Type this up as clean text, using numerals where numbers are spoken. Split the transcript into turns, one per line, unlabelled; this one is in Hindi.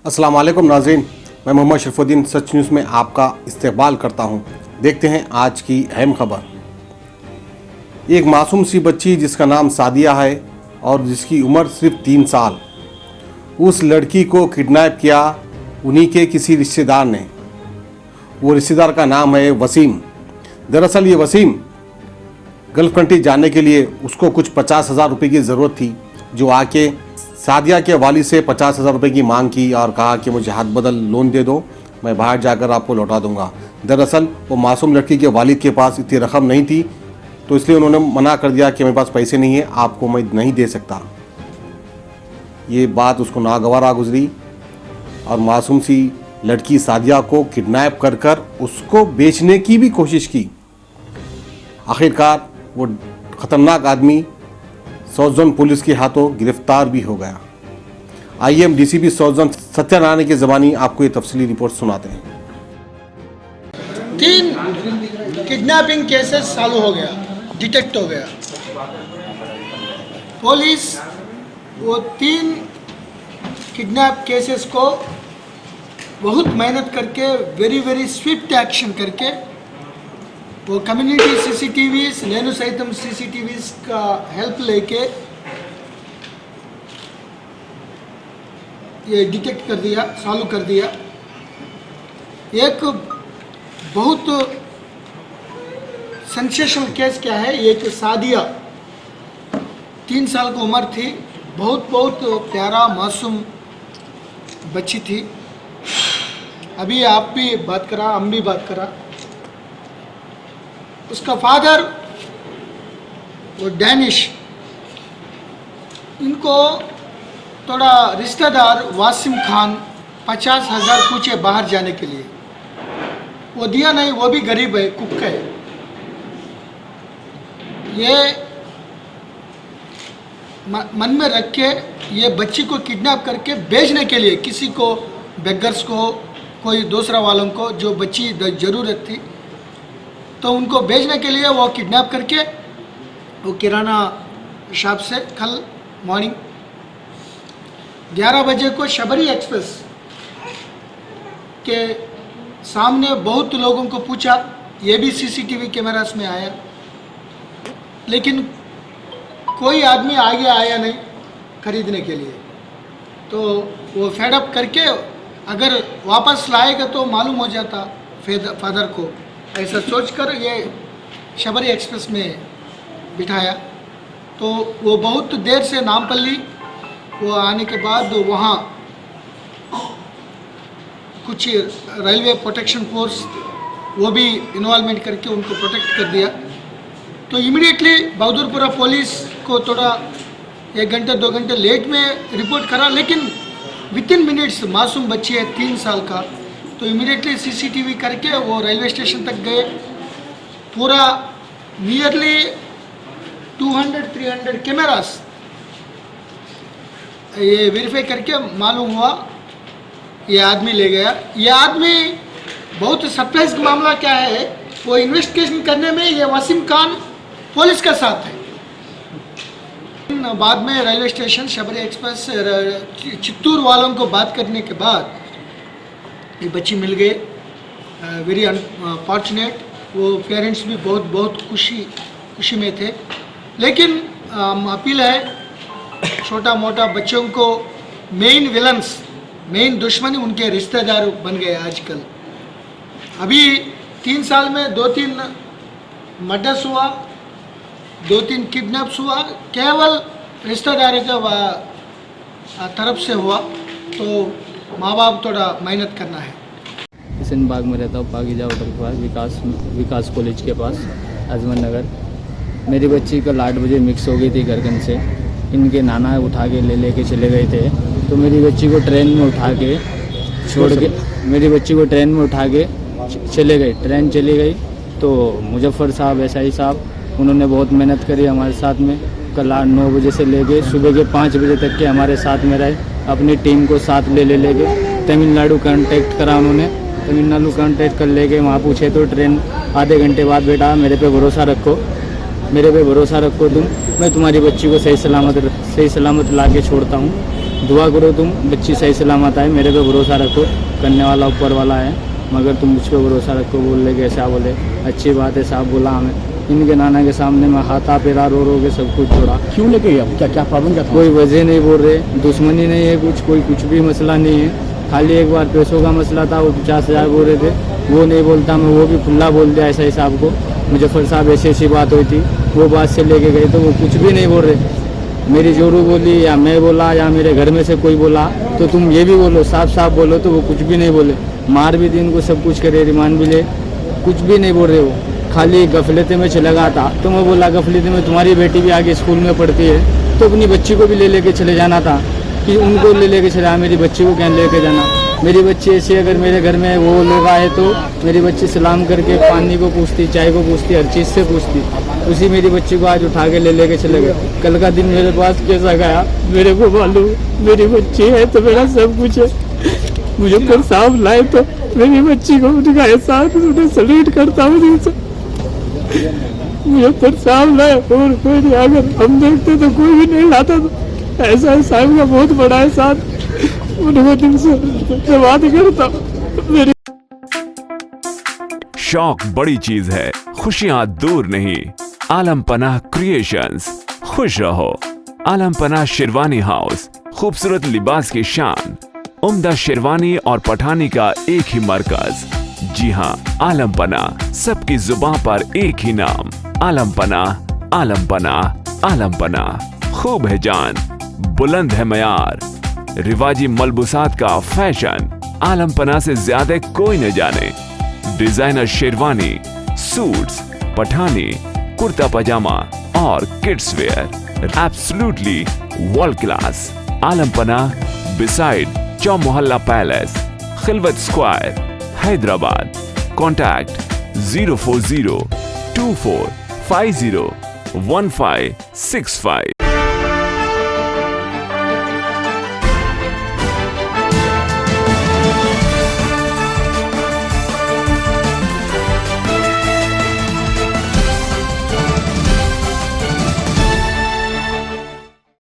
अस्सलाम वालेकुम नाज़रीन, मैं मोहम्मद शरफुद्दीन सच न्यूज़ में आपका इस्तकबाल करता हूं। देखते हैं आज की अहम खबर। एक मासूम सी बच्ची जिसका नाम सादिया है और जिसकी उम्र सिर्फ 3 साल, उस लड़की को किडनैप किया उन्हीं के किसी रिश्तेदार ने। वो रिश्तेदार का नाम है वसीम। दरअसल ये वसीम गल्फ़ कंट्री जाने के लिए उसको कुछ 50,000 रुपये की ज़रूरत थी, जो आके सादिया के वालिद से 50,000 रुपये की मांग की और कहा कि मुझे हाथ बदल लोन दे दो, मैं बाहर जाकर आपको लौटा दूंगा। दरअसल वो मासूम लड़की के वालिद के पास इतनी रकम नहीं थी, तो इसलिए उन्होंने मना कर दिया कि मेरे पास पैसे नहीं है, आपको मैं नहीं दे सकता। ये बात उसको नागवारा गुजरी और मासूम सी लड़की सादिया को किडनैप कर कर उसको बेचने की भी कोशिश की। आखिरकार वो ख़तरनाक आदमी साउथ जोन पुलिस के हाथों गिरफ्तार भी हो गया। आइए हम डीसीपी साउथ जोन सत्यनारायण की ज़बानी आपको ये तफसीली रिपोर्ट सुनाते हैं।
3 किडनैपिंग केसेस चालू हो गया, डिटेक्ट हो गया। पुलिस वो 3 किडनैप केसेस को बहुत मेहनत करके वेरी स्विफ्ट एक्शन करके वो कम्युनिटी सीसीटीवीज नेनु सहितम सीसीटीवीज का हेल्प लेके ये डिटेक्ट कर दिया, चालू कर दिया। एक बहुत सेंसेशनल केस क्या है, एक सादिया 3 साल की उम्र थी, बहुत प्यारा मासूम बच्ची थी। अभी आप भी बात करा, हम भी बात करा। उसका फादर वो डैनिश, इनको थोड़ा रिश्तेदार वासिम खान 50,000 पूछे बाहर जाने के लिए, वो दिया नहीं, वो भी गरीब है, कुक है। ये मन में रख के ये बच्ची को किडनैप करके बेचने के लिए किसी को, बेगर्स को, कोई दूसरा वालों को जो बच्ची ज़रूरत थी, तो उनको बेचने के लिए वो किडनैप करके वो किराना शॉप से कल मॉर्निंग 11 बजे को शबरी एक्सप्रेस के सामने बहुत लोगों को पूछा, ये भी सीसीटीवी कैमरास में आया, लेकिन कोई आदमी आगे आया नहीं खरीदने के लिए। तो वो फेडअप करके अगर वापस लाएगा तो मालूम हो जाता फादर को, ऐसा सोचकर ये शबरी एक्सप्रेस में बिठाया। तो वो बहुत देर से नामपल्ली वो आने के बाद वहाँ कुछ रेलवे प्रोटेक्शन फोर्स वो भी इन्वॉल्वमेंट करके उनको प्रोटेक्ट कर दिया। तो इमीडिएटली बहादुरपुरा पुलिस को थोड़ा 1 घंटे 2 घंटे लेट में रिपोर्ट करा, लेकिन विथिन मिनट्स मासूम बच्ची है 3 साल का, तो इमीडिएटली सीसीटीवी करके वो रेलवे स्टेशन तक गए। पूरा नियरली 200-300 कैमरास ये वेरीफाई करके मालूम हुआ ये आदमी ले गया। ये आदमी बहुत सरप्राइज मामला क्या है, वो इन्वेस्टिगेशन करने में ये वसीम खान पुलिस के साथ है। बाद में railway station Shabari express Chittoor वालों को बात करने के बाद ये बच्ची मिल गई। वेरी अनफॉर्चुनेट, वो पेरेंट्स भी बहुत खुशी में थे। लेकिन अपील है छोटा मोटा बच्चों को मेन विलन्स, मेन दुश्मनी उनके रिश्तेदार बन गए आजकल। अभी 3 साल में 2-3 मर्डर्स हुआ, 2-3 किडनैप्स हुआ, केवल रिश्तेदार का तरफ से हुआ। तो माँ बाप थोड़ा मेहनत करना है।
किशन बाग में रहता हूँ, पाकिजा होटल के पास, विकास कॉलेज के पास, अजमन नगर। मेरी बच्ची कल 8 बजे मिक्स हो गई थी गरगन से। इनके नाना उठा के लेके चले गए थे, तो मेरी बच्ची को ट्रेन में उठा के छोड़ के, मेरी बच्ची को ट्रेन में उठा के चले गए। ट्रेन चली गई तो मुजफ्फर साहब, एसआई साहब, उन्होंने बहुत मेहनत करी हमारे साथ में। कल 9 बजे से लेके सुबह के 5 बजे तक के हमारे साथ में रहे, अपनी टीम को साथ ले गए। तमिलनाडु कांटेक्ट करा उन्होंने, तमिलनाडु कांटेक्ट कर ले गए। वहाँ पूछे तो ट्रेन आधे घंटे बाद, बेटा मेरे पे भरोसा रखो, मेरे पे भरोसा रखो तुम, मैं तुम्हारी बच्ची को सही सलामत ला के छोड़ता हूँ। दुआ करो तुम, बच्ची सही सलामत आए, मेरे पे भरोसा रखो, करने वाला ऊपर वाला है, मगर तुम मुझ पर भरोसा रखो। बोले कैसा बोले, अच्छी बात है साहब बोला हमें। इनके नाना के सामने मैं हाथा पेरा रो रो के सब कुछ छोड़ा।
क्यों लेके गया? क्या क्या प्रॉब्लम क्या था?
कोई वजह नहीं बोल रहे, दुश्मनी नहीं है कुछ, कोई कुछ भी मसला नहीं है। खाली एक बार पैसों का मसला था, वो 50,000 बोल रहे थे, वो नहीं बोलता मैं, वो भी खुला बोल दिया ऐसा ही साहब को, मुजफ्फर साहब ऐसी ऐसी बात हुई थी, वो बात से लेके गए तो वो कुछ भी नहीं बोल रहे। मेरी जोरू बोली या मैं बोला या मेरे घर में से कोई बोला तो तुम ये भी बोलो, साफ साफ बोलो, तो वो कुछ भी नहीं बोले। मार भी दी इनको, सब कुछ करे, रिमांड भी ले, कुछ भी नहीं बोल रहे। वो खाली गफलते में चला गया था, तो मैं बोला गफलते में तुम्हारी बेटी भी आगे स्कूल में पढ़ती है, तो अपनी बच्ची को भी ले लेके चले जाना था, कि उनको ले लेके चला, मेरी बच्ची को क्या लेके जाना। मेरी बच्ची ऐसी अगर मेरे घर में वो लोग आए तो मेरी बच्ची सलाम करके पानी को पूछती, चाय को पूछती, हर चीज़ से पूछती। उसी मेरी बच्ची को आज उठा के ले लेके चले गए। कल का दिन मेरे पास कैसा गया मेरे को मालूम, मेरी बच्ची है तो मेरा सब कुछ है। मुझे पर साहब लाए तो मेरी बच्ची को दिखाए साथ, उन्हें सल्यूट करता हूँ दिल से। मुझे पर साहब लाए और कोई नहीं, अगर हम देखते तो कोई भी नहीं लाता। तो ऐसा है साहब का बहुत बड़ा है साथ, उनको दिल से धन्यवाद करता हूँ। मेरी
शौक बड़ी चीज है, खुशियां दूर नहीं। आलम पनाह क्रिएशंस, खुश रहो। आलम पनाह शेरवानी हाउस, खूबसूरत लिबास की शान, उम्दा शेरवानी और पठानी का एक ही मरकज। जी हाँ, आलम पनाह, सबकी जुबान पर एक ही नाम, आलम पनाह, आलम पनाह, आलम पनाह। खूब है जान, बुलंद है मयार, रिवाजी मलबूसात का फैशन, आलम पनाह से ज्यादा कोई न जाने। डिजाइनर शेरवानी, सूट्स, पठानी, कुर्ता पजामा और kids wear, absolutely world class. Alam Panah, beside Chow Mahalla palace, Khilwat square, Hyderabad. Contact 04024501565।